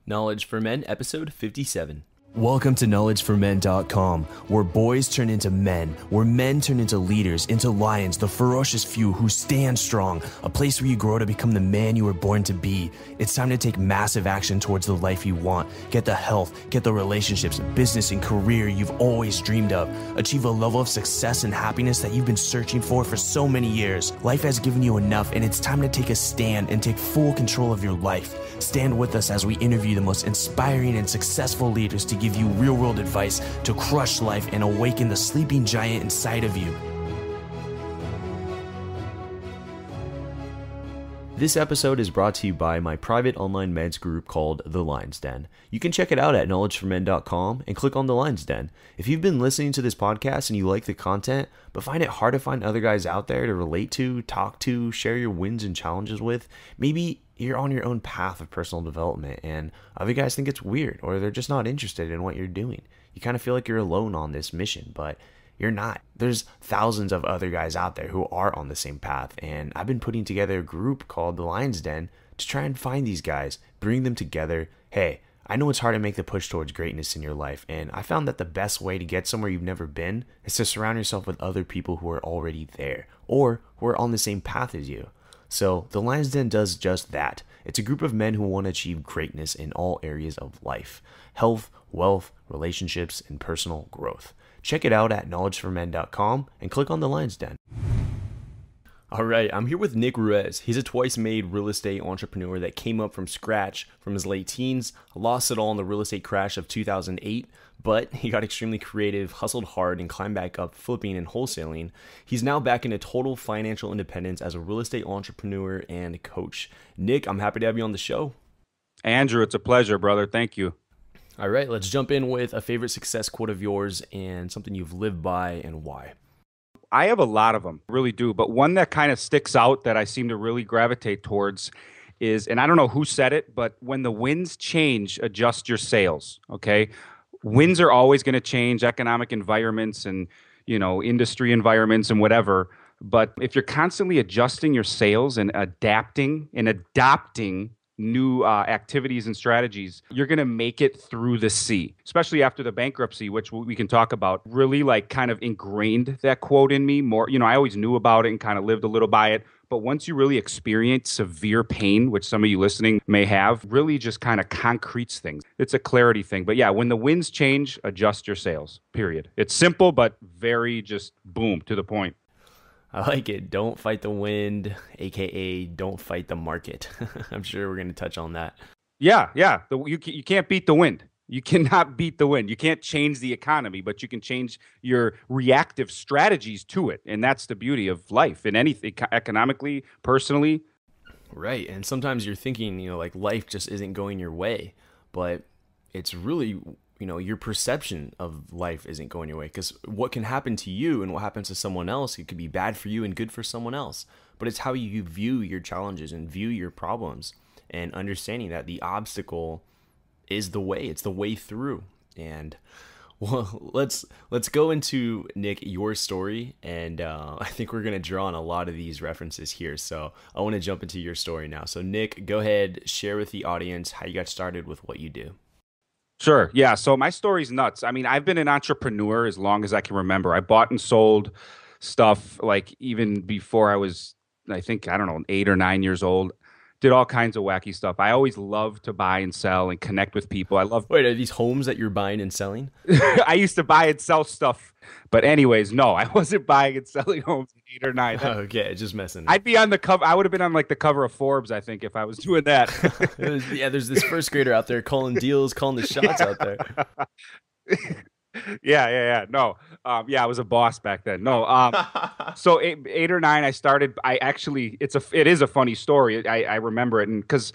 Knowledge for Men, episode 57. Welcome to KnowledgeForMen.com, where boys turn into men, where men turn into leaders, into lions, the ferocious few who stand strong, a place where you grow to become the man you were born to be. It's time to take massive action towards the life you want. Get the health, get the relationships, business, and career you've always dreamed of. Achieve a level of success and happiness that you've been searching for so many years. Life has given you enough, and it's time to take a stand and take full control of your life. Stand with us as we interview the most inspiring and successful leaders to give you real-world advice to crush life and awaken the sleeping giant inside of you. This episode is brought to you by my private online men's group called The Lion's Den. You can check it out at knowledgeformen.com and click on The Lion's Den. If you've been listening to this podcast and you like the content, but find it hard to find other guys out there to relate to, talk to, share your wins and challenges with, maybe you're on your own path of personal development and other guys think it's weird or they're just not interested in what you're doing. You kind of feel like you're alone on this mission, but you're not. There's thousands of other guys out there who are on the same path, and I've been putting together a group called The Lion's Den to try and find these guys, bring them together. Hey, I know it's hard to make the push towards greatness in your life, and I found that the best way to get somewhere you've never been is to surround yourself with other people who are already there or who are on the same path as you. So The Lion's Den does just that. It's a group of men who want to achieve greatness in all areas of life: health, wealth, relationships, and personal growth. Check it out at knowledgeformen.com and click on The Lion's Den. All right, I'm here with Nick Ruiz. He's a twice-made real estate entrepreneur that came up from scratch from his late teens, lost it all in the real estate crash of 2008, but he got extremely creative, hustled hard, and climbed back up flipping and wholesaling. He's now back into total financial independence as a real estate entrepreneur and coach. Nick, I'm happy to have you on the show. Andrew, it's a pleasure, brother. Thank you. All right, let's jump in with a favorite success quote of yours and something you've lived by and why. I have a lot of them, really do. But one that kind of sticks out that I seem to really gravitate towards is, and I don't know who said it, but when the winds change, adjust your sails, okay? Winds are always going to change, economic environments and, industry environments and whatever. But if you're constantly adjusting your sails and adapting and adopting new activities and strategies, you're going to make it through the sea, especially after the bankruptcy, which we can talk about. Really kind of ingrained that quote in me more. I always knew about it and kind of lived a little by it. But once you really experience severe pain, which some of you listening may have, really just kind of concretes things. It's a clarity thing. But yeah, when the winds change, adjust your sails, period. It's simple, but very just boom, to the point. I like it. Don't fight the wind, aka don't fight the market. I'm sure we're going to touch on that. Yeah. You can't beat the wind. You cannot beat the wind. You can't change the economy, but you can change your reactive strategies to it. And that's the beauty of life in anything, economically, personally. Right. And sometimes you're thinking, like life just isn't going your way, but it's really your perception of life isn't going your way, because what can happen to you and what happens to someone else, it could be bad for you and good for someone else. But it's how you view your challenges and view your problems and understanding that the obstacle is the way. It's the way through. And well, let's go into, Nick, your story. And I think we're going to draw on a lot of these references here. So I want to jump into your story now. So Nick, go ahead, share with the audience how you got started with what you do. Sure. Yeah. So my story's nuts. I mean, I've been an entrepreneur as long as I can remember. I bought and sold stuff like even before I was, I think, 8 or 9 years old. Did all kinds of wacky stuff. I always loved to buy and sell and connect with people. Wait, are these homes that you're buying and selling? I used to buy and sell stuff. But anyways, no, I wasn't buying and selling homes at 8 or 9. Okay, just messing. I'd be on the cover. I would have been on the cover of Forbes, I think, if I was doing that. Yeah, there's this first grader out there calling deals, calling the shots out there. Yeah. No. I was a boss back then. No. So 8 or 9, I started. It is a funny story. I remember it, and because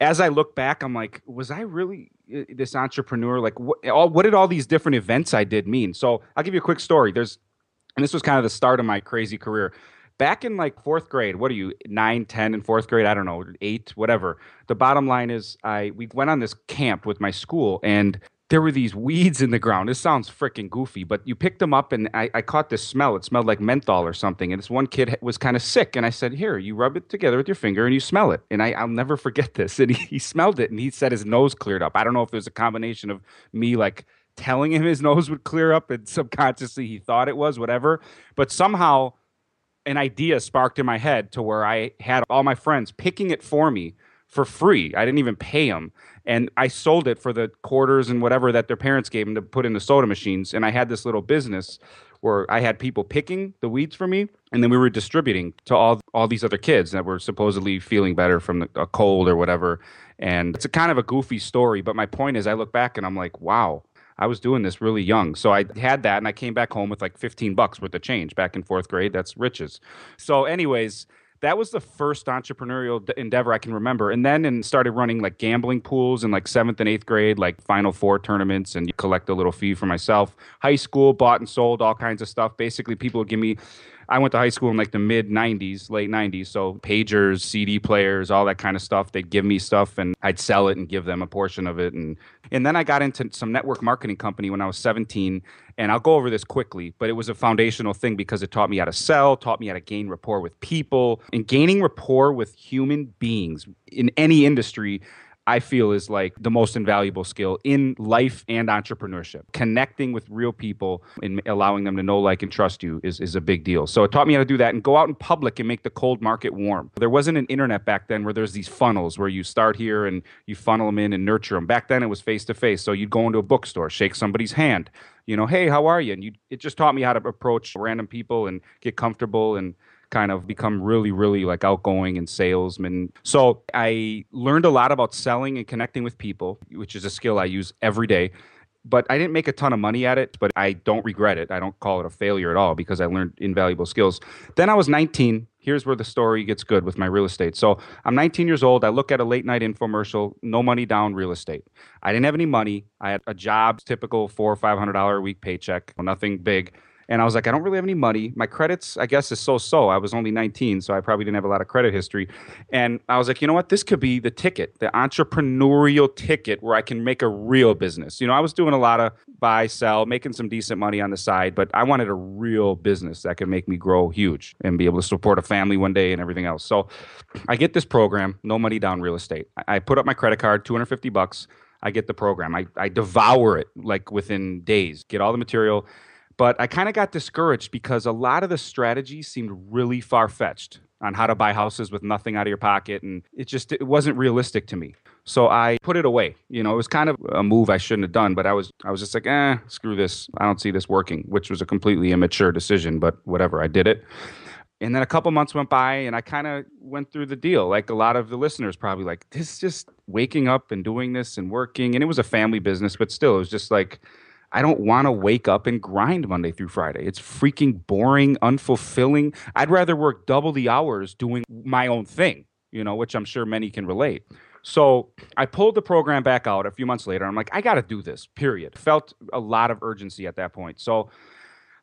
as I look back, I'm like, was I really this entrepreneur? Like, what did all these different events I did mean? So I'll give you a quick story. And this was kind of the start of my crazy career. Back in like 4th grade, what are you, 9, 10 in 4th grade? I don't know, 8, whatever. The bottom line is we went on this camp with my school, and there were these weeds in the ground. This sounds freaking goofy, but you picked them up and I caught this smell. It smelled like menthol or something. And this one kid was kind of sick. And I said, here, you rub it together with your finger and you smell it. And I'll never forget this. And he smelled it and he said his nose cleared up. I don't know if there's a combination of me like telling him his nose would clear up and subconsciously he thought it was, whatever. But somehow an idea sparked in my head to where I had all my friends picking it for me for free. I didn't even pay them. And I sold it for the quarters and whatever that their parents gave them to put in the soda machines. And I had this little business where I had people picking the weeds for me, and then we were distributing to all these other kids that were supposedly feeling better from a cold or whatever. And it's a kind of a goofy story, but my point is I look back and I'm like, wow, I was doing this really young. So I had that, and I came back home with like $15 worth of change back in fourth grade. That's riches. So anyways, that was the first entrepreneurial endeavor I can remember. And then started running like gambling pools in like seventh and eighth grade, like Final Four tournaments, and you collect a little fee for myself. High school, bought and sold all kinds of stuff. Basically, people would give me, I went to high school in like the mid 90s, late 90s. So pagers, CD players, all that kind of stuff. They'd give me stuff and I'd sell it and give them a portion of it. And then I got into some network marketing company when I was 17. And I'll go over this quickly, but it was a foundational thing because it taught me how to sell, taught me how to gain rapport with people. And gaining rapport with human beings in any industry, I feel, is like the most invaluable skill in life and entrepreneurship. Connecting with real people and allowing them to know, like, and trust you is a big deal. So it taught me how to do that and go out in public and make the cold market warm. There wasn't an internet back then where there's these funnels where you start here and you funnel them in and nurture them. Back then it was face to face. So you'd go into a bookstore, shake somebody's hand, hey, how are you? And it just taught me how to approach random people and get comfortable and kind of become really, really like outgoing and salesman. So I learned a lot about selling and connecting with people, which is a skill I use every day. But I didn't make a ton of money at it, but I don't regret it. I don't call it a failure at all because I learned invaluable skills. Then I was 19. Here's where the story gets good with my real estate. So I'm 19 years old. I look at a late night infomercial, no money down real estate. I didn't have any money. I had a job, typical $400 or $500 a week paycheck, nothing big. And I was like, I don't really have any money. My credits, I guess, is so-so. I was only 19, so I probably didn't have a lot of credit history. And I was like, you know what? This could be the ticket, the entrepreneurial ticket where I can make a real business. I was doing a lot of buy, sell, making some decent money on the side, but I wanted a real business that could make me grow huge and be able to support a family one day and everything else. So I get this program, no money down real estate. I put up my credit card, $250. I get the program. I devour it like within days, get all the material. But I kind of got discouraged because a lot of the strategies seemed really far-fetched on how to buy houses with nothing out of your pocket. And it wasn't realistic to me. So I put it away. It was kind of a move I shouldn't have done, but I was just like, screw this. I don't see this working, which was a completely immature decision, but whatever, I did it. And then a couple months went by and I kind of went through the deal. Like a lot of the listeners probably like, this just waking up and doing this and working. And it was a family business, but still, it was just like, I don't want to wake up and grind Monday through Friday. It's freaking boring, unfulfilling. I'd rather work double the hours doing my own thing, which I'm sure many can relate. So I pulled the program back out a few months later. I'm like, I got to do this, period. Felt a lot of urgency at that point. So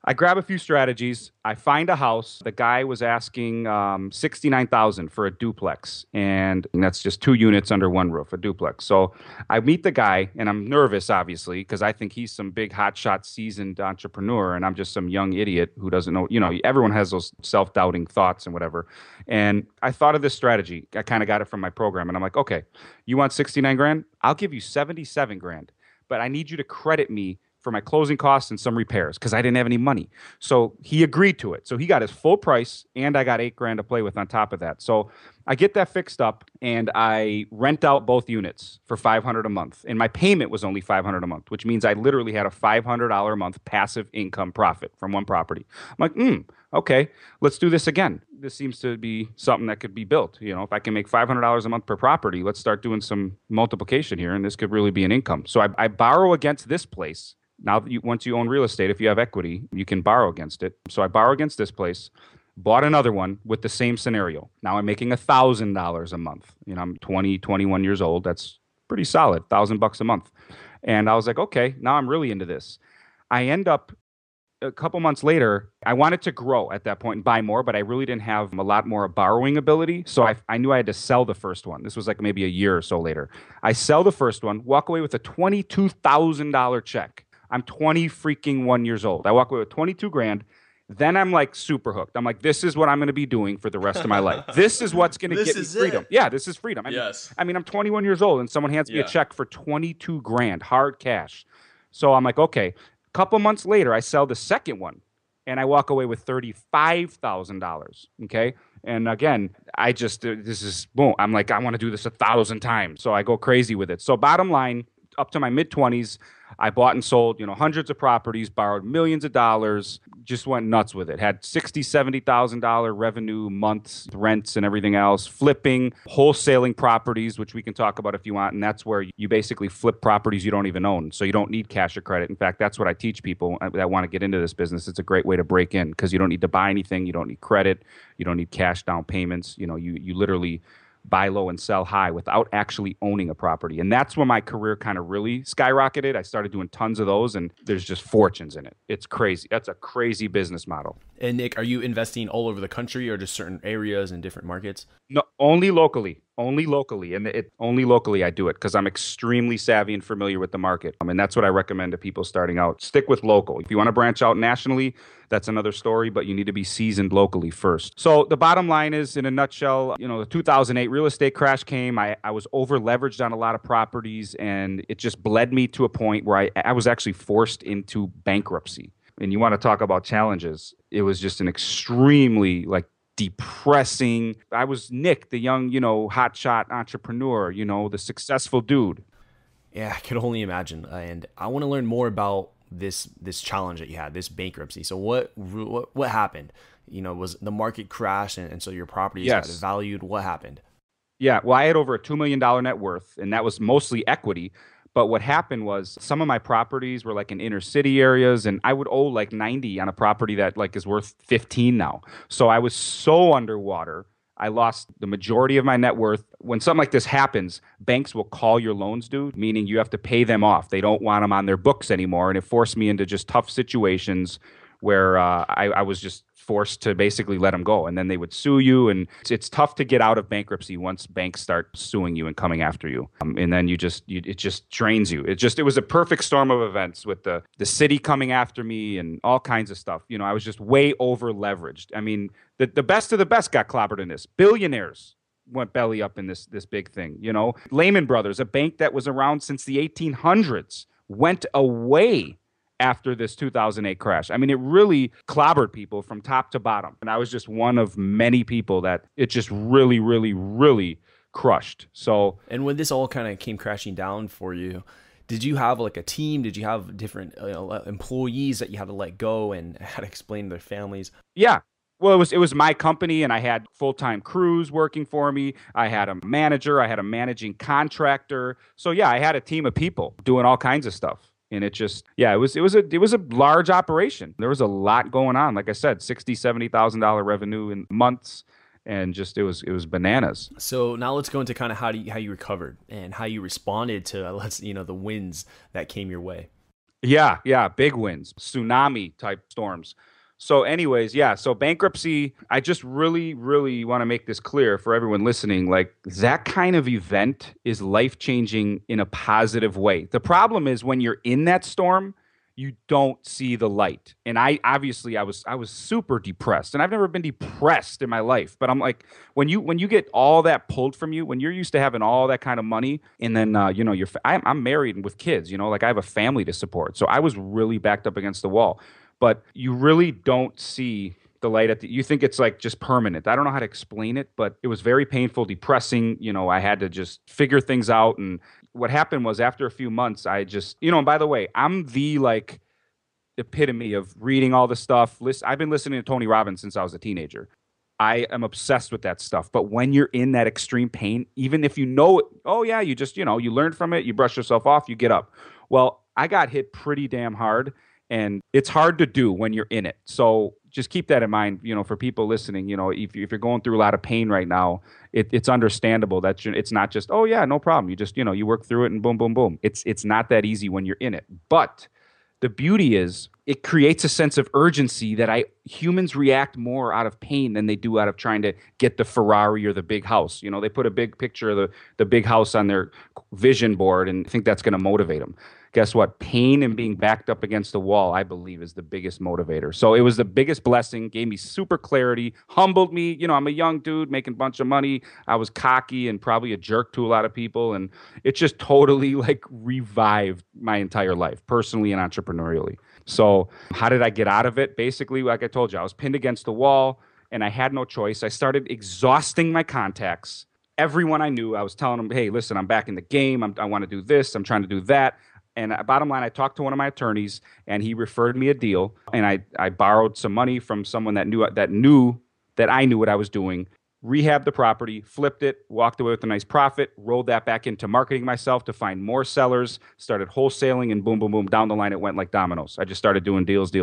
I grab a few strategies. I find a house. The guy was asking $69,000 for a duplex, and that's just 2 units under one roof, a duplex. So I meet the guy, and I'm nervous, obviously, because I think he's some big hotshot, seasoned entrepreneur, and I'm just some young idiot who doesn't know. Everyone has those self-doubting thoughts and whatever. And I thought of this strategy. I kind of got it from my program, and I'm like, okay, you want 69 grand? I'll give you 77 grand, but I need you to credit me for my closing costs and some repairs because I didn't have any money. So he agreed to it. So he got his full price and I got 8 grand to play with on top of that. So I get that fixed up and I rent out both units for $500 a month. And my payment was only $500 a month, which means I literally had a $500 a month passive income profit from one property. I'm like, okay, let's do this again. This seems to be something that could be built. If I can make $500 a month per property, let's start doing some multiplication here. And this could really be an income. So I borrow against this place. Now, once you own real estate, if you have equity, you can borrow against it. So I borrow against this place, bought another one with the same scenario. Now I'm making $1,000 a month. I'm 20, 21 years old. That's pretty solid, $1,000 a month. And I was like, okay, now I'm really into this. I end up a couple months later, I wanted to grow at that point and buy more, but I really didn't have a lot more borrowing ability. So I knew I had to sell the first one. This was like maybe a year or so later. I sell the first one, walk away with a $22,000 check. I'm 20 freaking 1 years old. I walk away with 22 grand. Then I'm like super hooked. I'm like, this is what I'm going to be doing for the rest of my life. This is what's going to get me freedom. Yeah, this is freedom. I mean, I'm 21 years old and someone hands me a check for 22 grand, hard cash. So I'm like, okay. A couple months later, I sell the second one and I walk away with $35,000. Okay. And again, I just, this is boom. I'm like, I want to do this 1,000 times. So I go crazy with it. So bottom line, up to my mid 20s, I bought and sold, hundreds of properties, borrowed millions of dollars, just went nuts with it. Had $60,000, $70,000 revenue months, rents and everything else, flipping, wholesaling properties, which we can talk about if you want. And that's where you basically flip properties you don't even own. So you don't need cash or credit. In fact, that's what I teach people that want to get into this business. It's a great way to break in because you don't need to buy anything. You don't need credit. You don't need cash down payments. You literally buy low and sell high without actually owning a property. And that's when my career kind of really skyrocketed. I started doing tons of those and there's just fortunes in it. It's crazy. That's a crazy business model. And Nick, are you investing all over the country or just certain areas and different markets? No, only locally. Only locally. And only locally I do it because I'm extremely savvy and familiar with the market. And that's what I recommend to people starting out. Stick with local. If you want to branch out nationally, that's another story, but you need to be seasoned locally first. So the bottom line is, in a nutshell, the 2008 real estate crash came. I was over leveraged on a lot of properties, and it just bled me to a point where I was actually forced into bankruptcy. And you want to talk about challenges. It was just an extremely depressing. I was Nick, the young, hotshot entrepreneur, the successful dude. Yeah, I could only imagine. And I want to learn more about this challenge that you had, this bankruptcy. So what happened? Was the market crash and so your properties got valued? What happened? Yeah, well, I had over a $2 million net worth, and that was mostly equity. But what happened was some of my properties were in inner city areas, and I would owe 90 on a property that is worth 15 now. So I was so underwater. I lost the majority of my net worth. When something like this happens, banks will call your loans due, meaning you have to pay them off. They don't want them on their books anymore. And it forced me into just tough situations where I was just forced to basically let them go. And then they would sue you. And it's tough to get out of bankruptcy once banks start suing you and coming after you. And then it just drains you. It was a perfect storm of events with the city coming after me and all kinds of stuff. I was just way over leveraged. I mean, the best of the best got clobbered in this. Billionaires went belly up in this big thing. Lehman Brothers, a bank that was around since the 1800s, went away after this 2008 crash. I mean, it really clobbered people from top to bottom. And I was just one of many people that it just really, really, really crushed. So, and when this all kind of came crashing down for you, did you have a team? Did you have different employees that you had to let go and had to explain to their families? Yeah. Well, it was my company, and I had full-time crews working for me. I had a manager. I had a managing contractor. So yeah, I had a team of people doing all kinds of stuff. And it just, it was a large operation. There was a lot going on. Like I said, $60,000-$70,000 revenue in months, and just it was bananas. So now let's go into kind of how you recovered and how you responded to the winds that came your way. Yeah, big winds, tsunami type storms. So anyways, so bankruptcy, I just really, really want to make this clear for everyone listening. That kind of event is life-changing in a positive way. The problem is when you're in that storm, you don't see the light. And I was super depressed, and I've never been depressed in my life. But I'm like, when you get all that pulled from you, when you're used to having all that kind of money, and then I'm married with kids, I have a family to support. So I was really backed up against the wall. But you really don't see the light you think it's just permanent. I don't know how to explain it, but it was very painful, depressing. I had to just figure things out. And what happened was after a few months, I just, and by the way, I'm the epitome of reading all the stuff. I've been listening to Tony Robbins since I was a teenager. I am obsessed with that stuff. But when you're in that extreme pain, even if you know it, you just, you learn from it, you brush yourself off, you get up. Well, I got hit pretty damn hard. And it's hard to do when you're in it. So just keep that in mind, for people listening, if you're going through a lot of pain right now, it's understandable that it's not just, no problem. You just, you work through it and boom, boom, boom. It's not that easy when you're in it. But the beauty is it creates a sense of urgency that humans react more out of pain than they do out of trying to get the Ferrari or the big house. They put a big picture of the big house on their vision board and think that's going to motivate them. Guess what? Pain and being backed up against the wall, I believe, is the biggest motivator. So it was the biggest blessing, gave me super clarity, humbled me. I'm a young dude making a bunch of money. I was cocky and probably a jerk to a lot of people. And it just totally like revived my entire life, personally and entrepreneurially. So how did I get out of it? Basically, like I told you, I was pinned against the wall and I had no choice. I started exhausting my contacts. Everyone I knew, I was telling them, hey, listen, I'm back in the game. I want to do this. I'm trying to do that. And bottom line, I talked to one of my attorneys and he referred me a deal. And I borrowed some money from someone that knew that I knew what I was doing, rehabbed the property, flipped it, walked away with a nice profit, rolled that back into marketing myself to find more sellers, started wholesaling, and boom, boom, boom, down the line, it went like dominoes. I just started doing deals.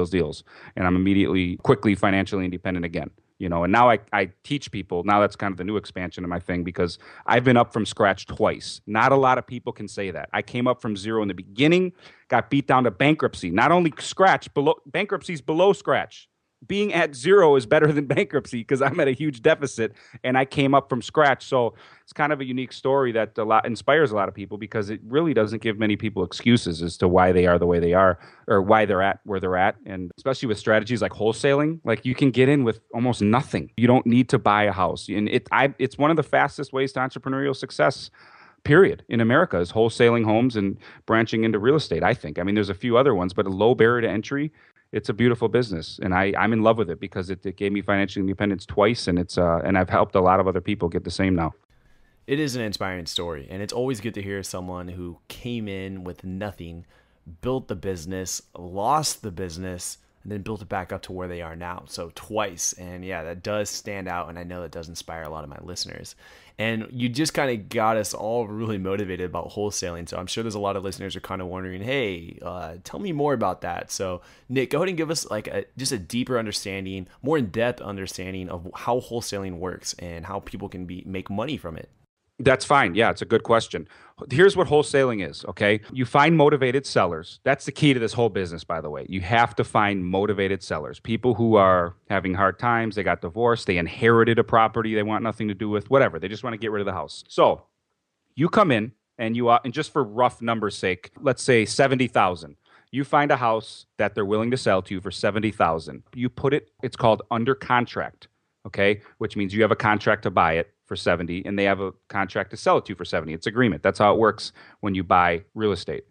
And I'm immediately, quickly financially independent again. And now I teach people. Now that's kind of the new expansion of my thing because I've been up from scratch twice. Not a lot of people can say that. I came up from zero in the beginning, got beat down to bankruptcy. Not only bankruptcy's below scratch. Being at zero is better than bankruptcy because I'm at a huge deficit and I came up from scratch. So it's kind of a unique story that inspires a lot of people because it really doesn't give many people excuses as to why they are the way they are or why they're at where they're at. And especially with strategies like wholesaling, like you can get in with almost nothing. You don't need to buy a house. And it's one of the fastest ways to entrepreneurial success, period, in America, is wholesaling homes and branching into real estate, I think. I mean, there's a few other ones, but a low barrier to entry. It's a beautiful business, and I'm in love with it because it gave me financial independence twice, and and I've helped a lot of other people get the same now. It is an inspiring story, and it's always good to hear someone who came in with nothing, built the business, lost the business, and then built it back up to where they are now. So twice, and yeah, that does stand out, and I know that does inspire a lot of my listeners. And you just kind of got us all really motivated about wholesaling. So I'm sure there's a lot of listeners who are kind of wondering, hey, tell me more about that. So Nick, go ahead and give us like just a deeper understanding, more in-depth understanding of how wholesaling works and how people can make money from it. That's fine. Yeah, it's a good question. Here's what wholesaling is, okay? You find motivated sellers. That's the key to this whole business, by the way. You have to find motivated sellers, people who are having hard times. They got divorced. They inherited a property they want nothing to do with, whatever. They just want to get rid of the house. So you come in and and just for rough numbers' sake, let's say 70,000. You find a house that they're willing to sell to you for 70,000. You put it, it's called under contract, okay? Which means you have a contract to buy it for 70 and they have a contract to sell it to you for 70. It's agreement. That's how it works when you buy real estate.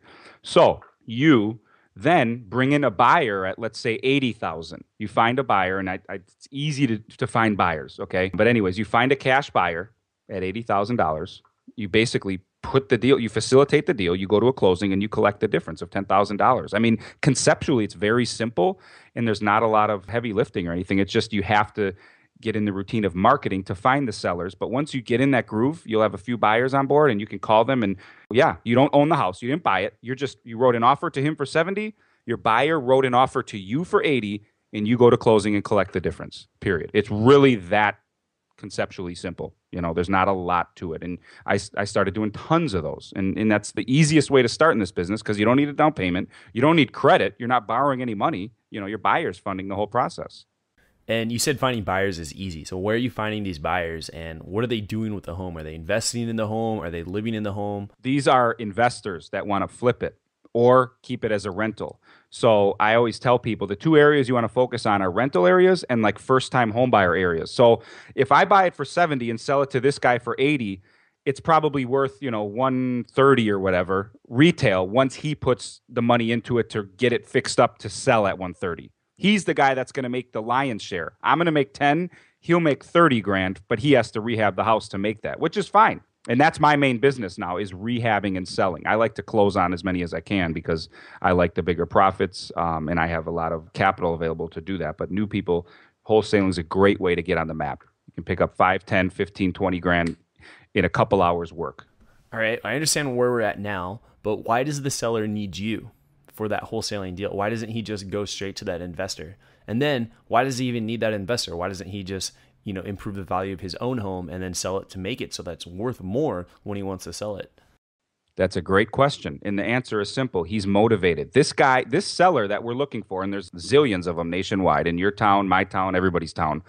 So you then bring in a buyer at, let's say, 80,000. You find a buyer, and it's easy to find buyers, okay? But anyways, you find a cash buyer at $80,000. You basically put the deal, you facilitate the deal, you go to a closing, and you collect the difference of $10,000. I mean, conceptually, it's very simple, and there's not a lot of heavy lifting or anything. It's just you have to get in the routine of marketing to find the sellers. But once you get in that groove, you'll have a few buyers on board and you can call them. And yeah, you don't own the house. You didn't buy it. You wrote an offer to him for 70. Your buyer wrote an offer to you for 80 and you go to closing and collect the difference, period. It's really that conceptually simple. There's not a lot to it. And I started doing tons of those. And that's the easiest way to start in this business because you don't need a down payment. You don't need credit. You're not borrowing any money. Your buyer's funding the whole process. And you said finding buyers is easy. So where are you finding these buyers and what are they doing with the home? Are they investing in the home? Are they living in the home? These are investors that want to flip it or keep it as a rental. So I always tell people the two areas you want to focus on are rental areas and like first-time home buyer areas. So if I buy it for 70 and sell it to this guy for 80, it's probably worth, 130 or whatever retail once he puts the money into it to get it fixed up to sell at 130. He's the guy that's going to make the lion's share. I'm going to make 10. He'll make 30 grand, but he has to rehab the house to make that, which is fine. And that's my main business now is rehabbing and selling. I like to close on as many as I can because I like the bigger profits and I have a lot of capital available to do that. But new people, wholesaling is a great way to get on the map. You can pick up 5, 10, 15, 20 grand in a couple hours work. All right. I understand where we're at now, but why does the seller need you for that wholesaling deal? Why doesn't he just go straight to that investor? And then why does he even need that investor? Why doesn't he just, improve the value of his own home and then sell it to make it so that's worth more when he wants to sell it? That's a great question. And the answer is simple. He's motivated. This guy, this seller that we're looking for, and there's zillions of them nationwide in your town, my town, everybody's town,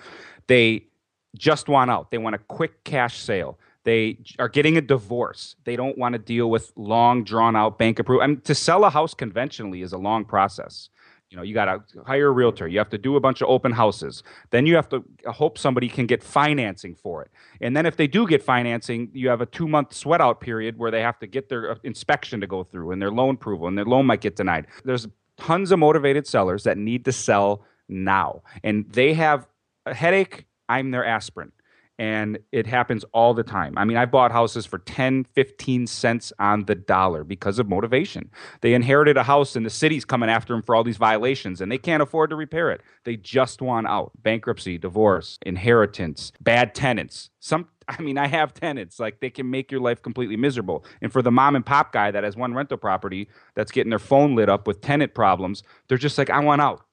they just want out. They want a quick cash sale. They are getting a divorce. They don't want to deal with long, drawn out bank approval. I mean, to sell a house conventionally is a long process. You know, you got to hire a realtor. You have to do a bunch of open houses. Then you have to hope somebody can get financing for it. And then if they do get financing, you have a 2-month sweat out period where they have to get their inspection to go through and their loan approval, and their loan might get denied. There's tons of motivated sellers that need to sell now. And they have a headache. I'm their aspirin. And it happens all the time. I mean, I've bought houses for 10, 15 cents on the dollar because of motivation. They inherited a house and the city's coming after them for all these violations and they can't afford to repair it. They just want out. Bankruptcy, divorce, inheritance, bad tenants. I have tenants. Like, they can make your life completely miserable. And for the mom and pop guy that has one rental property that's getting their phone lit up with tenant problems, they're just like, I want out.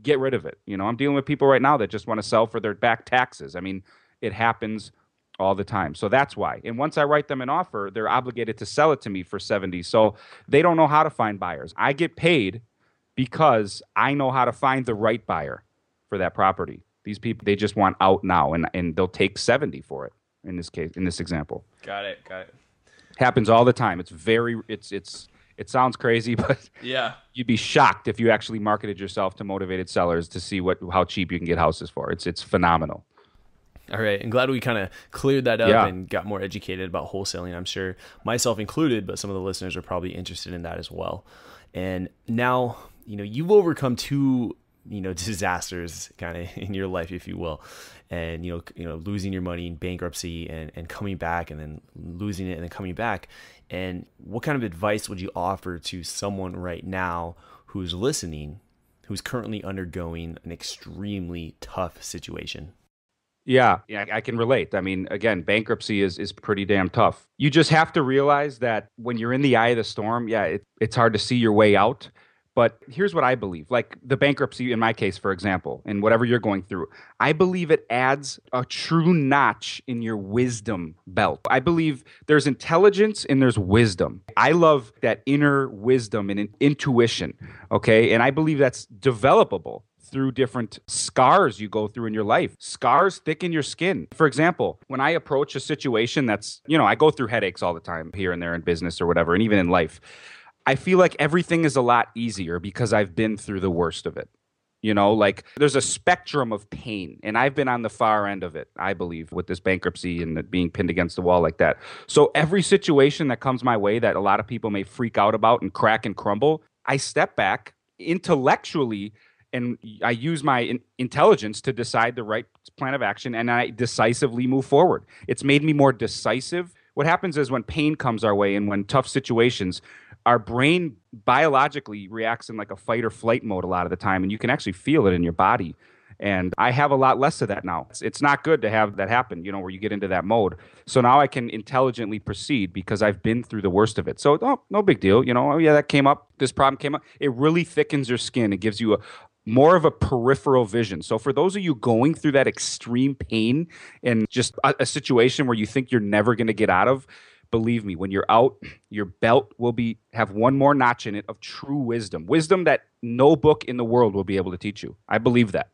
Get rid of it. I'm dealing with people right now that just want to sell for their back taxes. I mean, it happens all the time. So that's why. And once I write them an offer, they're obligated to sell it to me for 70. So they don't know how to find buyers. I get paid because I know how to find the right buyer for that property. These people, they just want out now, and they'll take 70 for it in this case, in this example. Got it. Happens all the time. It sounds crazy, but yeah, you'd be shocked if you actually marketed yourself to motivated sellers to see how cheap you can get houses for. It's phenomenal. All right. I'm glad we kind of cleared that up and got more educated about wholesaling. I'm sure myself included, but some of the listeners are probably interested in that as well. And now, you've overcome two, disasters kind of in your life, if you will. And, losing your money in bankruptcy and coming back, and then losing it and then coming back. And what kind of advice would you offer to someone right now who's listening, who's currently undergoing an extremely tough situation? Yeah, I can relate. I mean, again, bankruptcy is pretty damn tough. You just have to realize that when you're in the eye of the storm, it's hard to see your way out. But here's what I believe. Like the bankruptcy, in my case, for example, and whatever you're going through, I believe it adds a true notch in your wisdom belt. I believe there's intelligence and there's wisdom. I love that inner wisdom and intuition, okay? And I believe that's developable through different scars you go through in your life. Scars thicken your skin. For example, when I approach a situation that's, I go through headaches all the time here and there in business or whatever, and even in life, I feel like everything is a lot easier because I've been through the worst of it. Like there's a spectrum of pain, and I've been on the far end of it, I believe, with this bankruptcy and being pinned against the wall like that. So every situation that comes my way that a lot of people may freak out about and crack and crumble, I step back intellectually and I use my intelligence to decide the right plan of action, and I decisively move forward. It's made me more decisive. What happens is when pain comes our way and when tough situations, our brain biologically reacts in like a fight or flight mode a lot of the time, and you can actually feel it in your body. And I have a lot less of that now. It's not good to have that happen, where you get into that mode. So now I can intelligently proceed because I've been through the worst of it. So, no big deal. That came up. This problem came up. It really thickens your skin. It gives you more of a peripheral vision. So for those of you going through that extreme pain and just a situation where you think you're never going to get out of, believe me, when you're out, your belt will have one more notch in it of true wisdom that no book in the world will be able to teach you. I believe that.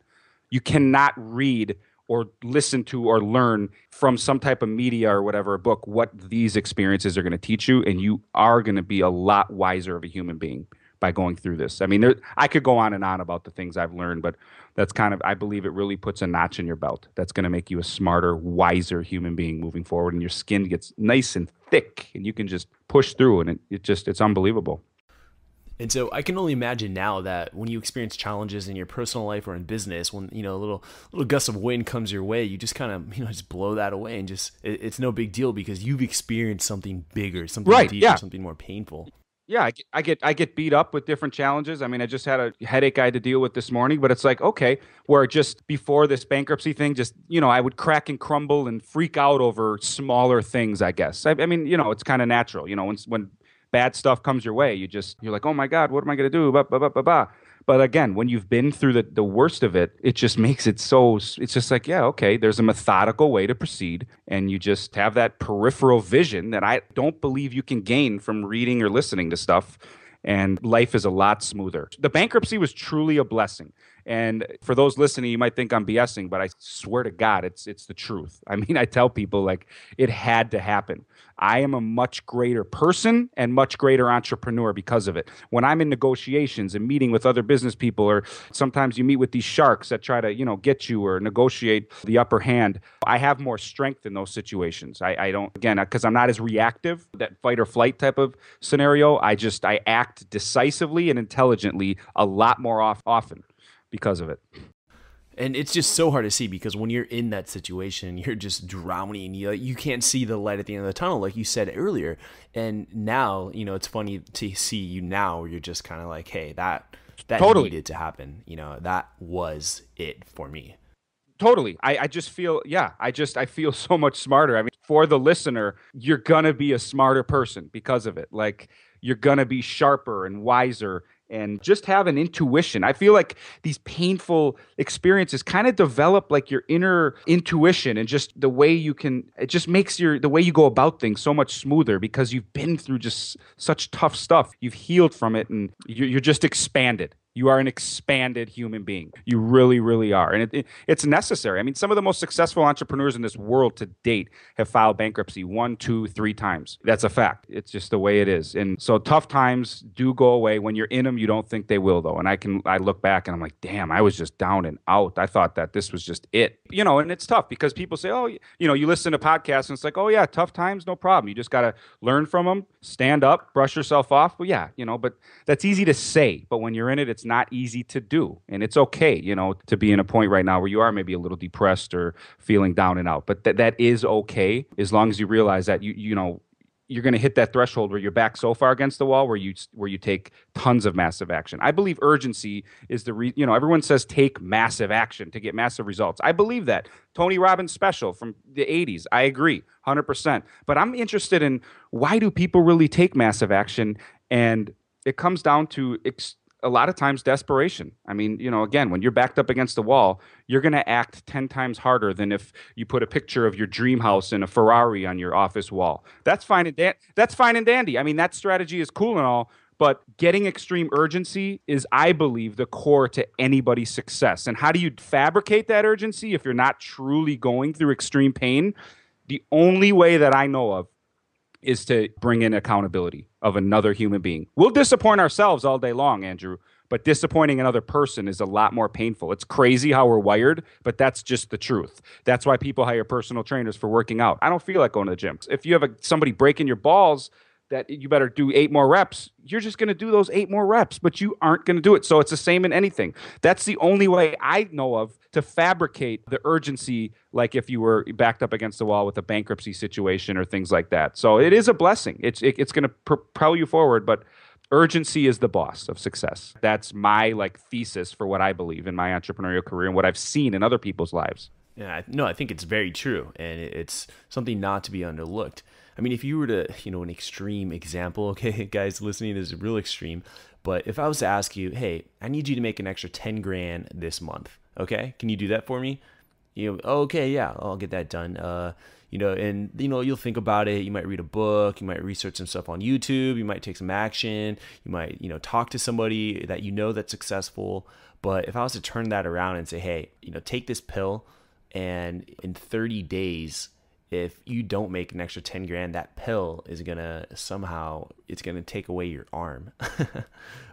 You cannot read or listen to or learn from some type of media or whatever, a book, what these experiences are going to teach you, and you are going to be a lot wiser of a human being by going through this. I mean, I could go on and on about the things I've learned, but that's I believe it really puts a notch in your belt. That's going to make you a smarter, wiser human being moving forward, and your skin gets nice and thick, and you can just push through, and it's unbelievable. And so I can only imagine now that when you experience challenges in your personal life or in business, when, a little gust of wind comes your way, you just kind of, just blow that away, and it's no big deal because you've experienced something bigger, something deeper, something more painful. Yeah, I get beat up with different challenges. I mean, I just had a headache I had to deal with this morning, but it's like, okay, where just before this bankruptcy thing, just, I would crack and crumble and freak out over smaller things, I guess. I mean, it's kind of natural, when bad stuff comes your way, you're like, oh my God, what am I going to do? But again, when you've been through the worst of it, it just makes it so, it's just like, yeah, okay, there's a methodical way to proceed. And you just have that peripheral vision that I don't believe you can gain from reading or listening to stuff. And life is a lot smoother. The bankruptcy was truly a blessing. And for those listening, you might think I'm BSing, but I swear to God, it's the truth. I mean, I tell people like it had to happen. I am a much greater person and much greater entrepreneur because of it. When I'm in negotiations and meeting with other business people, or sometimes you meet with these sharks that try to, get you or negotiate the upper hand, I have more strength in those situations. I don't, again, because I'm not as reactive, that fight or flight type of scenario. I act decisively and intelligently a lot more often because of it. And it's just so hard to see because when you're in that situation, you're just drowning. You can't see the light at the end of the tunnel, like you said earlier. And now, it's funny to see you now where you're just kind of like, hey, that totally needed to happen. That was it for me. Totally. I just feel, I feel so much smarter. I mean, for the listener, you're going to be a smarter person because of it. Like, you're going to be sharper and wiser and just have an intuition. I feel like these painful experiences kind of develop like your inner intuition and just the way it just makes the way you go about things so much smoother because you've been through just such tough stuff. You've healed from it and you're just expanded. You are an expanded human being. You really, really are. And it's necessary. I mean, some of the most successful entrepreneurs in this world to date have filed bankruptcy 1, 2, 3 times. That's a fact. It's just the way it is. And so tough times do go away. When you're in them, you don't think they will, though. And I look back and I'm like, damn, I was just down and out. I thought that this was just it. And it's tough because people say, oh, you listen to podcasts and it's like, oh, yeah, tough times, no problem. You just got to learn from them, stand up, brush yourself off. Well, yeah, but that's easy to say. But when you're in it, it's not easy to do. And it's okay, to be in a point right now where you are maybe a little depressed or feeling down and out. But that is okay as long as you realize that you're going to hit that threshold where you're back so far against the wall where you take tons of massive action. I believe urgency is everyone says take massive action to get massive results. I believe that. Tony Robbins' special from the 80s. I agree 100%. But I'm interested in why do people really take massive action? And it comes down to a lot of times desperation. I mean, again, when you're backed up against the wall, you're going to act 10 times harder than if you put a picture of your dream house and a Ferrari on your office wall. That's fine and dandy. I mean, that strategy is cool and all, but getting extreme urgency is, I believe, the core to anybody's success. And how do you fabricate that urgency if you're not truly going through extreme pain? The only way that I know of is to bring in accountability of another human being. We'll disappoint ourselves all day long, Andrew, but disappointing another person is a lot more painful. It's crazy how we're wired, but that's just the truth. That's why people hire personal trainers for working out. I don't feel like going to the gym. If you have somebody breaking your balls that you better do 8 more reps, you're just going to do those 8 more reps, but you aren't going to do it. So it's the same in anything. That's the only way I know of to fabricate the urgency, like if you were backed up against the wall with a bankruptcy situation or things like that. So it is a blessing. It's going to propel you forward, but urgency is the boss of success. That's my thesis for what I believe in my entrepreneurial career and what I've seen in other people's lives. Yeah, no, I think it's very true, and it's something not to be underlooked. I mean, if you were to, an extreme example, okay, guys listening, this is real extreme, but if I was to ask you, hey, I need you to make an extra 10 grand this month, okay? Can you do that for me? Okay, yeah, I'll get that done. And you'll think about it. You might read a book, you might research some stuff on YouTube, you might take some action, you might, talk to somebody that that's successful. But if I was to turn that around and say, hey, take this pill, and in 30 days, if you don't make an extra 10 grand, that pill is going to it's going to take away your arm.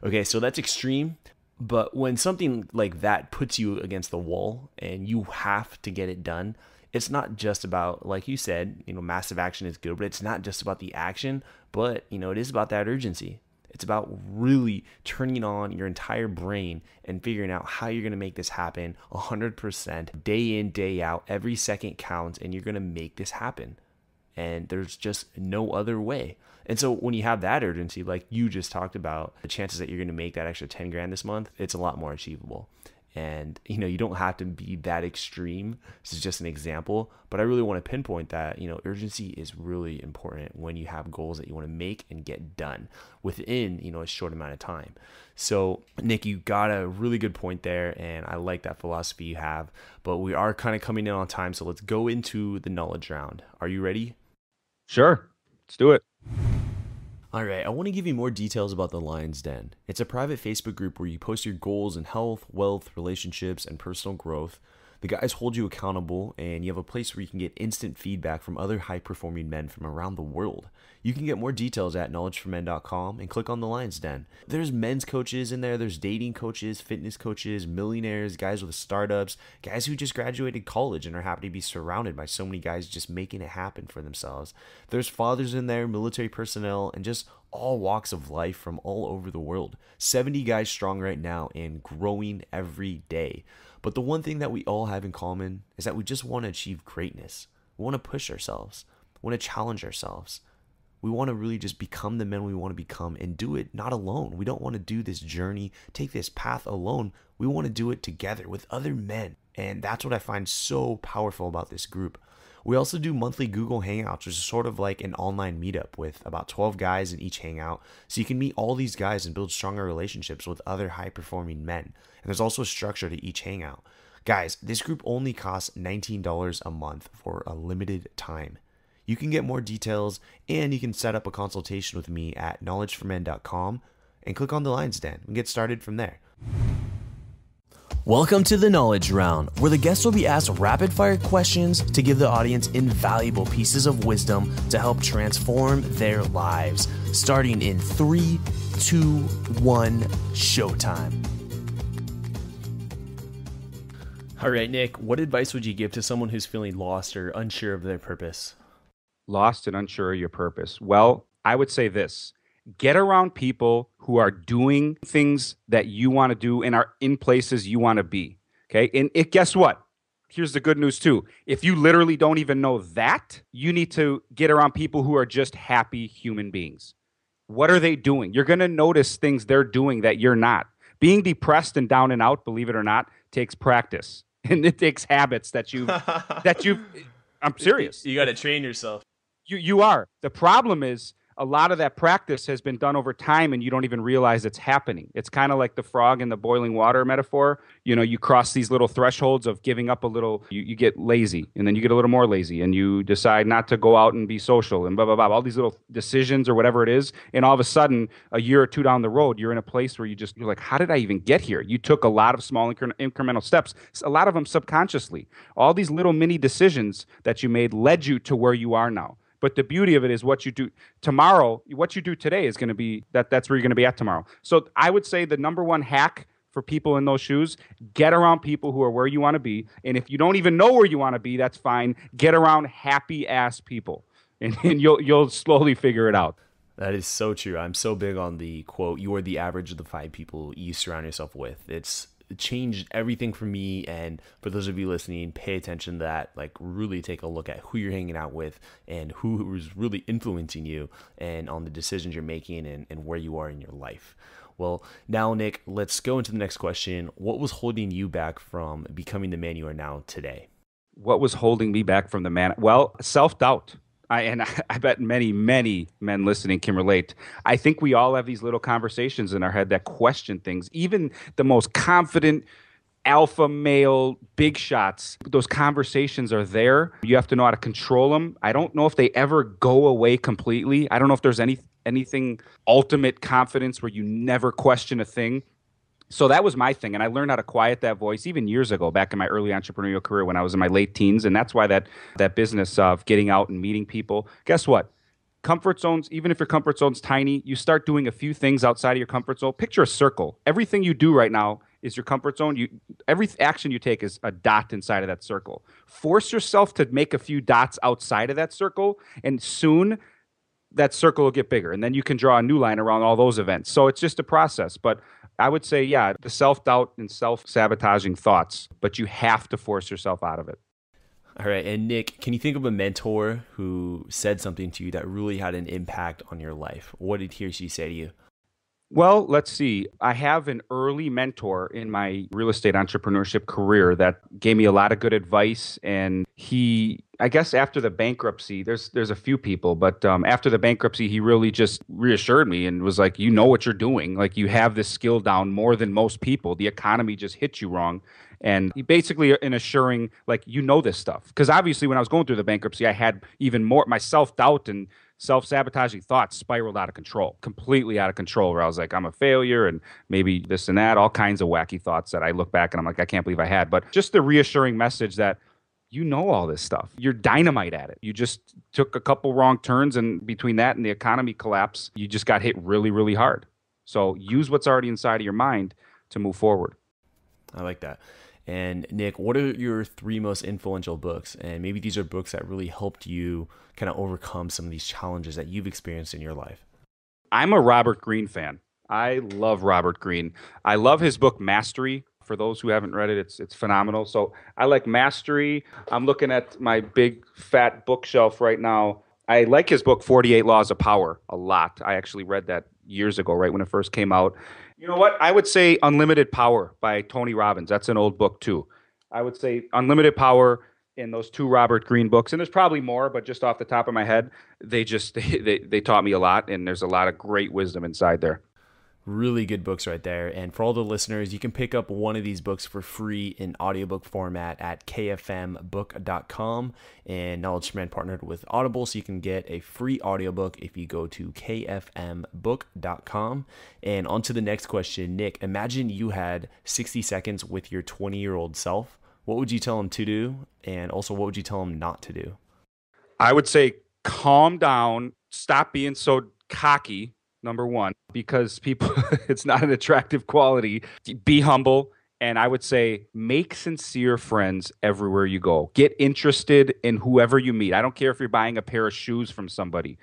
Okay, so that's extreme. But when something like that puts you against the wall and you have to get it done, it's not just about, like you said, massive action is good, but it's not just about the action, but, it is about that urgency. It's about really turning on your entire brain and figuring out how you're going to make this happen 100%, day in, day out. Every second counts, and you're going to make this happen. And there's just no other way. And so when you have that urgency, like you just talked about, the chances that you're going to make that extra 10 grand this month, it's a lot more achievable. And, you don't have to be that extreme. This is just an example, but I really want to pinpoint that, urgency is really important when you have goals that you want to make and get done within, a short amount of time. So Nick, you got a really good point there, and I like that philosophy you have, but we are kind of coming in on time. So let's go into the knowledge round. Are you ready? Sure. Let's do it. All right, I want to give you more details about the Lion's Den. It's a private Facebook group where you post your goals in health, wealth, relationships, and personal growth. The guys hold you accountable, and you have a place where you can get instant feedback from other high-performing men from around the world. You can get more details at knowledgeformen.com and click on the Lion's Den. There's men's coaches in there, there's dating coaches, fitness coaches, millionaires, guys with startups, guys who just graduated college and are happy to be surrounded by so many guys just making it happen for themselves. There's fathers in there, military personnel, and just all walks of life from all over the world. 70 guys strong right now and growing every day. But the one thing that we all have in common is that we just want to achieve greatness. We want to push ourselves. We want to challenge ourselves. We want to really just become the men we want to become and do it not alone. We don't want to do this journey, take this path alone. We want to do it together with other men. And that's what I find so powerful about this group. We also do monthly Google Hangouts, which is sort of like an online meetup with about 12 guys in each hangout. So you can meet all these guys and build stronger relationships with other high-performing men. And there's also a structure to each hangout. Guys, this group only costs $19 a month for a limited time. You can get more details, and you can set up a consultation with me at knowledgeformen.com and click on the Lion's Den and get started from there. Welcome to the Knowledge Round, where the guests will be asked rapid-fire questions to give the audience invaluable pieces of wisdom to help transform their lives. Starting in 3, 2, 1, showtime. All right, Nick, what advice would you give to someone who's feeling lost or unsure of their purpose? Lost and unsure of your purpose. Well, I would say this. Get around people who are doing things that you want to do and are in places you want to be. Okay. And guess what? Here's the good news too. If you literally don't even know that, you need to get around people who are just happy human beings. What are they doing? You're going to notice things they're doing that you're not. Being depressed and down and out, believe it or not, takes practice. And it takes habits that you've I'm serious. You got to train yourself. You are. The problem is a lot of that practice has been done over time and you don't even realize it's happening. It's kind of like the frog in the boiling water metaphor. You cross these little thresholds of giving up a little, you get lazy and then you get a little more lazy and you decide not to go out and be social and blah, blah, blah, all these little decisions or whatever it is. And all of a sudden, a year or two down the road, you're in a place where you're like, how did I even get here? You took a lot of small incremental steps, a lot of them subconsciously. All these little mini decisions that you made led you to where you are now. But the beauty of it is what you do tomorrow, what you do today is going to be, that's where you're going to be at tomorrow. So I would say the number one hack for people in those shoes, get around people who are where you want to be. And if you don't even know where you want to be, that's fine. Get around happy-ass people, and you'll slowly figure it out. That is so true. I'm so big on the quote, you are the average of the 5 people you surround yourself with. It's changed everything for me, and for those of you listening, pay attention to that. Like, really take a look at who you're hanging out with and who is really influencing you and on the decisions you're making and where you are in your life. Well, now, Nick, let's go into the next question. What was holding you back from becoming the man you are now today? What was holding me back from the man? Well, self-doubt. I bet many, many men listening can relate. I think we all have these little conversations in our head that question things. Even the most confident alpha male big shots, those conversations are there. You have to know how to control them. I don't know if they ever go away completely. I don't know if there's anything ultimate confidence where you never question a thing. So that was my thing, and I learned how to quiet that voice even years ago, back in my early entrepreneurial career when I was in my late teens, and that's why that business of getting out and meeting people. Guess what? Comfort zones, even if your comfort zone's tiny, you start doing a few things outside of your comfort zone. Picture a circle. Everything you do right now is your comfort zone. Every action you take is a dot inside of that circle. Force yourself to make a few dots outside of that circle, and soon that circle will get bigger, and then you can draw a new line around all those events. So it's just a process, but I would say, yeah, the self-doubt and self-sabotaging thoughts, but you have to force yourself out of it. All right. And Nick, can you think of a mentor who said something to you that really had an impact on your life? What did he or she say to you? Well, let's see. I have an early mentor in my real estate entrepreneurship career that gave me a lot of good advice. And I guess after the bankruptcy, there's a few people, but after the bankruptcy, he really just reassured me and was like, "You know what you're doing. Like you have this skill down more than most people. The economy just hit you wrong." And he basically in assuring like you know this stuff because obviously when I was going through the bankruptcy, I had even more my self doubt and self-sabotaging thoughts spiraled out of control, completely out of control, where I was like, I'm a failure and maybe this and that, all kinds of wacky thoughts that I look back and I'm like, I can't believe I had. But just the reassuring message that you know all this stuff. You're dynamite at it. You just took a couple wrong turns, and between that and the economy collapse, you just got hit really, really hard. So use what's already inside of your mind to move forward. I like that. And Nick, what are your three most influential books? And maybe these are books that really helped you kind of overcome some of these challenges that you've experienced in your life. I'm a Robert Greene fan. I love Robert Greene. I love his book Mastery. For those who haven't read it, it's phenomenal. So I like Mastery. I'm looking at my big fat bookshelf right now. I like his book 48 Laws of Power a lot. I actually read that years ago, right when it first came out. You know what? I would say Unlimited Power by Tony Robbins. That's an old book too. I would say Unlimited Power in those two Robert Greene books, and there's probably more, but just off the top of my head, they just they taught me a lot, and there's a lot of great wisdom inside there. Really good books right there. And for all the listeners, you can pick up one of these books for free in audiobook format at kfmbook.com. And Knowledge Man partnered with Audible, so you can get a free audiobook if you go to kfmbook.com. And on to the next question. Nick, imagine you had 60 seconds with your 20-year-old self. What would you tell him to do? And also, what would you tell him not to do? I would say calm down, stop being so cocky. Number one, because people, it's not an attractive quality. Be humble. And I would say make sincere friends everywhere you go. Get interested in whoever you meet. I don't care if you're buying a pair of shoes from somebody.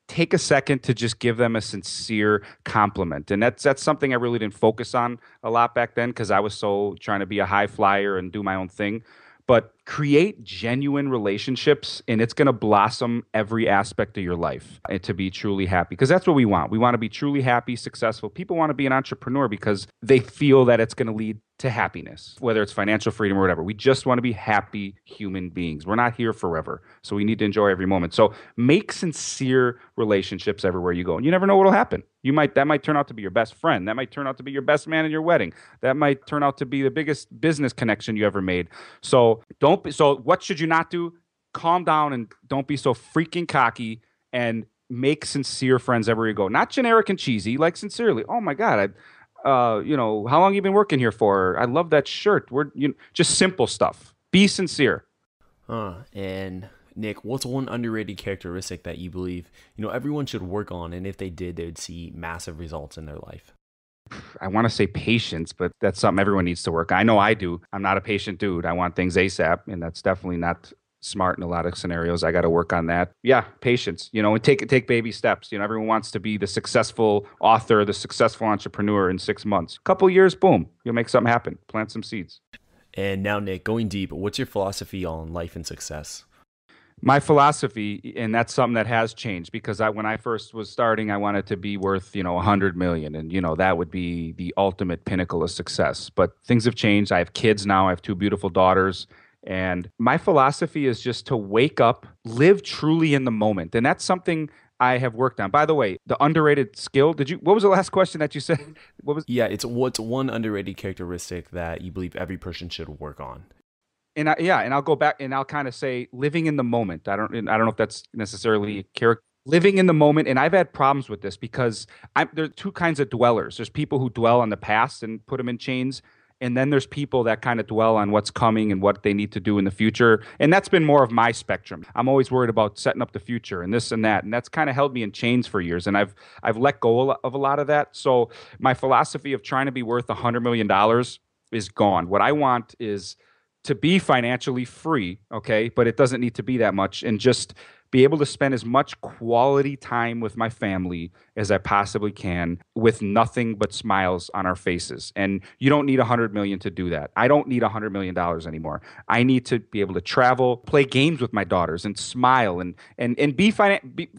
Take a second to just give them a sincere compliment. And that's something I really didn't focus on a lot back then because I was so trying to be a high flyer and do my own thing. But create genuine relationships and it's going to blossom every aspect of your life and to be truly happy because that's what we want. We want to be truly happy, successful. People want to be an entrepreneur because they feel that it's going to lead to happiness, whether it's financial freedom or whatever. We just want to be happy human beings. We're not here forever. So we need to enjoy every moment. So make sincere relationships everywhere you go. And you never know what'll happen. That might turn out to be your best friend. That might turn out to be your best man in your wedding. That might turn out to be the biggest business connection you ever made. So so what should you not do? Calm down and don't be so freaking cocky and make sincere friends everywhere you go. Not generic and cheesy, like sincerely. Oh my God, how long you been working here for? I love that shirt. Just simple stuff. Be sincere. And Nick, what's one underrated characteristic that you believe, everyone should work on, and if they did, they would see massive results in their life? I want to say patience, but that's something everyone needs to work on. I know I do. I'm not a patient dude. I want things ASAP, and that's definitely not smart in a lot of scenarios. I got to work on that. Yeah, patience, and take baby steps. Everyone wants to be the successful author, the successful entrepreneur in 6 months. Couple years, boom, you'll make something happen. Plant some seeds. And now, Nick, going deep, what's your philosophy on life and success? My philosophy, and that's something that has changed because when I first was starting, I wanted to be worth, 100 million. And, that would be the ultimate pinnacle of success. But things have changed. I have kids now. I have two beautiful daughters. And my philosophy is just to wake up, live truly in the moment. And that's something I have worked on. By the way, the underrated skill, what was the last question that you said? It's what's one underrated characteristic that you believe every person should work on? And I'll go back and I'll kind of say living in the moment. I don't know if that's necessarily a character. Living in the moment, and I've had problems with this because there are two kinds of dwellers. There's people who dwell on the past and put them in chains, and then there's people that kind of dwell on what's coming and what they need to do in the future. And that's been more of my spectrum. I'm always worried about setting up the future and this and that, and that's kind of held me in chains for years. And I've let go of a lot of that. So my philosophy of trying to be worth $100 million is gone. What I want is to be financially free, okay? But it doesn't need to be that much, and just be able to spend as much quality time with my family as I possibly can with nothing but smiles on our faces. And you don't need 100 million to do that. I don't need $100 million anymore. I need to be able to travel, play games with my daughters, and smile and be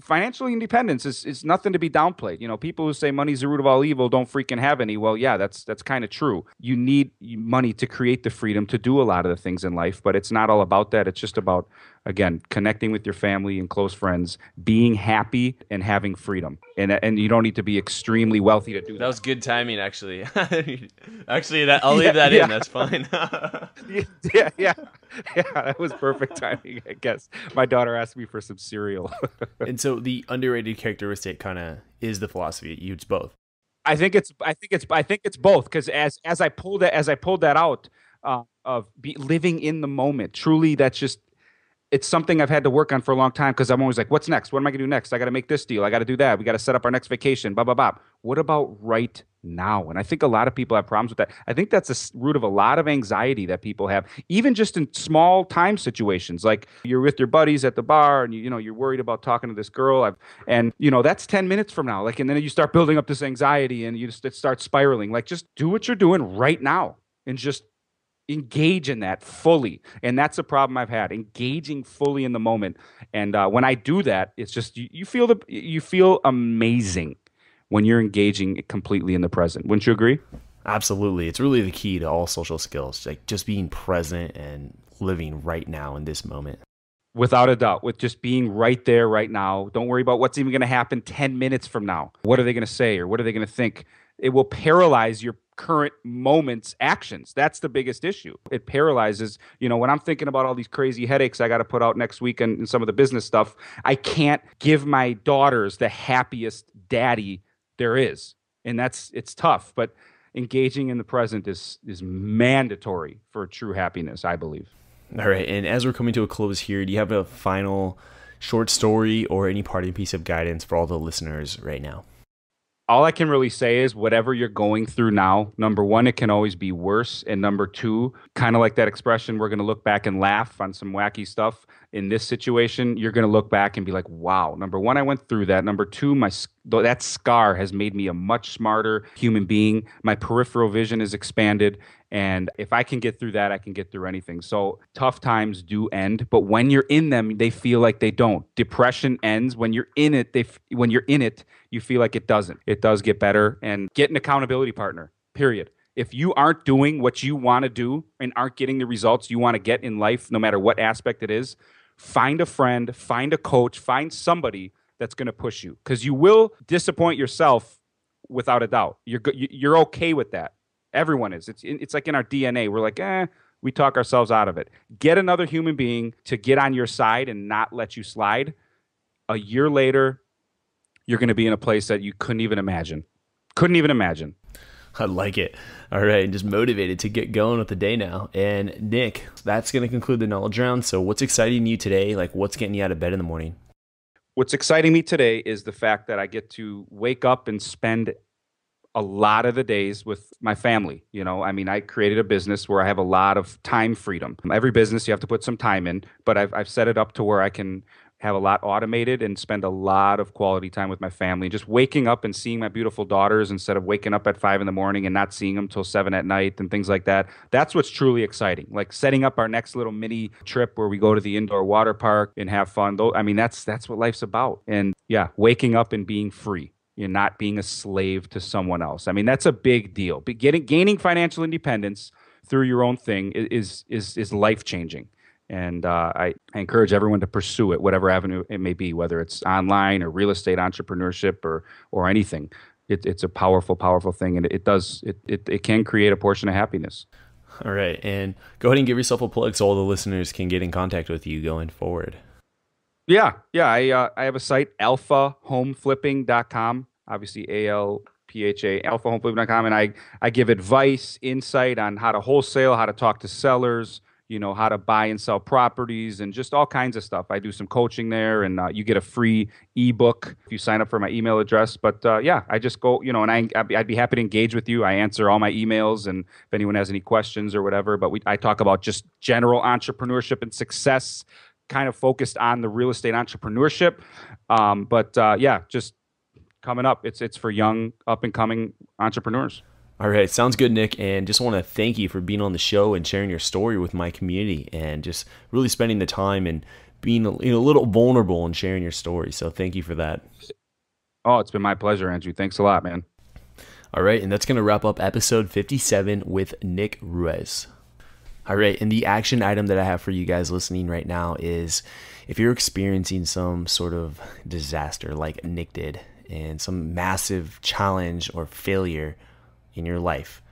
financially independent is nothing to be downplayed. You know, people who say money's the root of all evil don't freaking have any. Well, yeah, that's kind of true. You need money to create the freedom to do a lot of the things in life, but it's not all about that. It's just about, again, connecting with your family and close friends, being happy, and having freedom. And you don't need to be extremely wealthy to do that. That was good timing, actually. Actually, I'll leave that in. That's fine. Yeah, that was perfect timing, I guess. My daughter asked me for some cereal. And so the underrated characteristic kind of is the philosophy. It's both. I think it's both, because as I pulled that out of living in the moment, truly, that's just, it's something I've had to work on for a long time, because I'm always like, what's next? What am I going to do next? I got to make this deal. I got to do that. We got to set up our next vacation, blah, blah, blah. What about right now? And I think a lot of people have problems with that. I think that's the root of a lot of anxiety that people have, even just in small time situations. Like you're with your buddies at the bar and you're worried about talking to this girl. And that's 10 minutes from now. Like, and then you start building up this anxiety and it starts spiraling. Like, just do what you're doing right now and just engage in that fully. And that's a problem I've had, engaging fully in the moment. And when I do that, it's just you feel amazing when you're engaging completely in the present. Wouldn't you agree? Absolutely. It's really the key to all social skills, like just being present and living right now in this moment. Without a doubt, with just being right there, right now. Don't worry about what's even going to happen 10 minutes from now. What are they going to say, or what are they going to think? It will paralyze your current moment's actions. That's the biggest issue. It paralyzes, when I'm thinking about all these crazy headaches I got to put out next week and some of the business stuff, I can't give my daughters the happiest daddy there is. And it's tough, but engaging in the present is mandatory for true happiness, I believe. All right. And as we're coming to a close here, do you have a final short story or any parting piece of guidance for all the listeners right now? All I can really say is whatever you're going through now, number one, it can always be worse. And number two, kind of like that expression, we're going to look back and laugh on some wacky stuff. In this situation, you're going to look back and be like, wow, number one, I went through that. Number two, that scar has made me a much smarter human being. My peripheral vision is expanded. And if I can get through that, I can get through anything. So tough times do end, but when you're in them, they feel like they don't. Depression ends when you're in it. When you're in it, you feel like it doesn't. It does get better. And get an accountability partner, period. If you aren't doing what you want to do and aren't getting the results you want to get in life, no matter what aspect it is, find a friend, find a coach, find somebody that's going to push you, because you will disappoint yourself without a doubt. You're okay with that. Everyone is. It's like in our DNA. We're like, we talk ourselves out of it. Get another human being to get on your side and not let you slide. A year later, you're going to be in a place that you couldn't even imagine. I like it. All right. And just motivated to get going with the day now. And Nick, that's going to conclude the knowledge round. So what's exciting you today? Like, what's getting you out of bed in the morning? What's exciting me today is the fact that I get to wake up and spend a lot of the days with my family. I created a business where I have a lot of time freedom. Every business you have to put some time in, but I've set it up to where I can have a lot automated and spend a lot of quality time with my family. Just waking up and seeing my beautiful daughters instead of waking up at 5 a.m. and not seeing them till 7 p.m. and things like that. That's what's truly exciting. Like setting up our next little mini trip where we go to the indoor water park and have fun. That's what life's about. And yeah, waking up and being free. You're not being a slave to someone else. That's a big deal. But gaining financial independence through your own thing is life-changing. And I encourage everyone to pursue it, whatever avenue it may be, whether it's online or real estate entrepreneurship or anything. It's a powerful, powerful thing, and it can create a portion of happiness. All right, and go ahead and give yourself a plug so all the listeners can get in contact with you going forward. Yeah. I have a site, alphahomeflipping.com. Obviously, ALPHA, alphahomeflipping.com, and I give advice, insight on how to wholesale, how to talk to sellers, how to buy and sell properties, and just all kinds of stuff. I do some coaching there, and you get a free ebook if you sign up for my email address. But I just go, and I'd be happy to engage with you. I answer all my emails, and if anyone has any questions or whatever. But I talk about just general entrepreneurship and success kind of focused on the real estate entrepreneurship. Yeah, just coming up. It's for young, up and coming entrepreneurs. All right, sounds good, Nick. And just want to thank you for being on the show and sharing your story with my community, and just really spending the time and being a little vulnerable and sharing your story. So thank you for that. Oh, it's been my pleasure, Andrew. Thanks a lot, man. All right, and that's going to wrap up episode 57 with Nick Ruiz. All right, and the action item that I have for you guys listening right now is, if you're experiencing some sort of disaster like Nick did, and some massive challenge or failure in your life,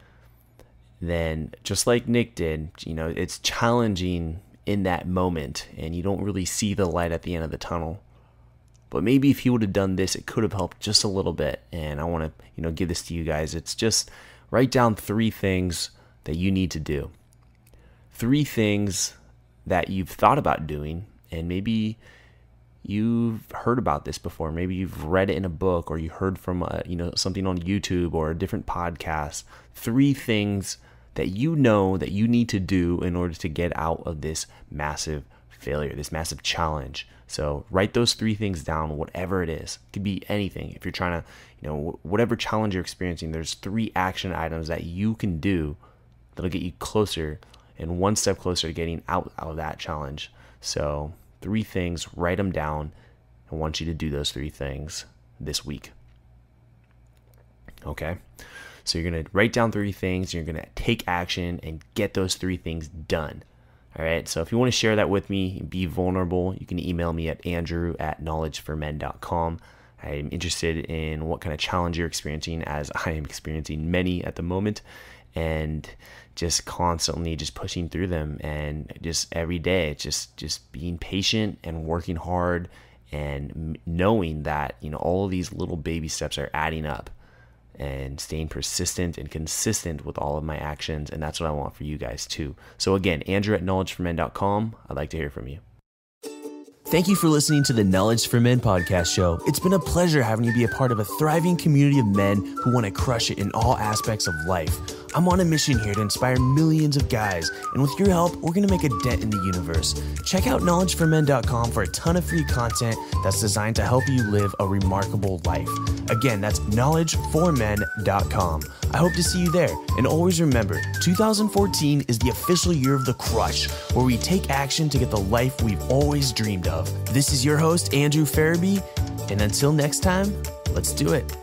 then just like Nick did, it's challenging in that moment and you don't really see the light at the end of the tunnel. But maybe if he would have done this, it could have helped just a little bit. And I want to, give this to you guys. It's just write down 3 things that you need to do. 3 things that you've thought about doing, and maybe you've heard about this before. Maybe you've read it in a book, or you heard from something on YouTube or a different podcast. 3 things that you know that you need to do in order to get out of this massive failure, this massive challenge. So write those 3 things down, whatever it is. It could be anything. If you're trying to, whatever challenge you're experiencing, there's 3 action items that you can do that'll get you closer and one step closer to getting out of that challenge. So 3 things, write them down. I want you to do those 3 things this week. Okay? So you're going to write down 3 things, you're going to take action and get those 3 things done. All right? So if you want to share that with me, be vulnerable, you can email me at andrew@knowledgeformen.com. I'm interested in what kind of challenge you're experiencing, as I am experiencing many at the moment, and just constantly just pushing through them, and just every day just being patient and working hard, and knowing that all of these little baby steps are adding up, and staying persistent and consistent with all of my actions. And that's what I want for you guys too. So again, andrew@knowledgeformen.com. I'd like to hear from you. Thank you for listening to the Knowledge for Men podcast show. It's been a pleasure having you be a part of a thriving community of men who want to crush it in all aspects of life. I'm on a mission here to inspire millions of guys, and with your help, we're going to make a dent in the universe. Check out knowledgeformen.com for a ton of free content that's designed to help you live a remarkable life. Again, that's knowledgeformen.com. I hope to see you there. And always remember, 2014 is the official year of the crush, where we take action to get the life we've always dreamed of. This is your host, Andrew Farabee, and until next time, let's do it.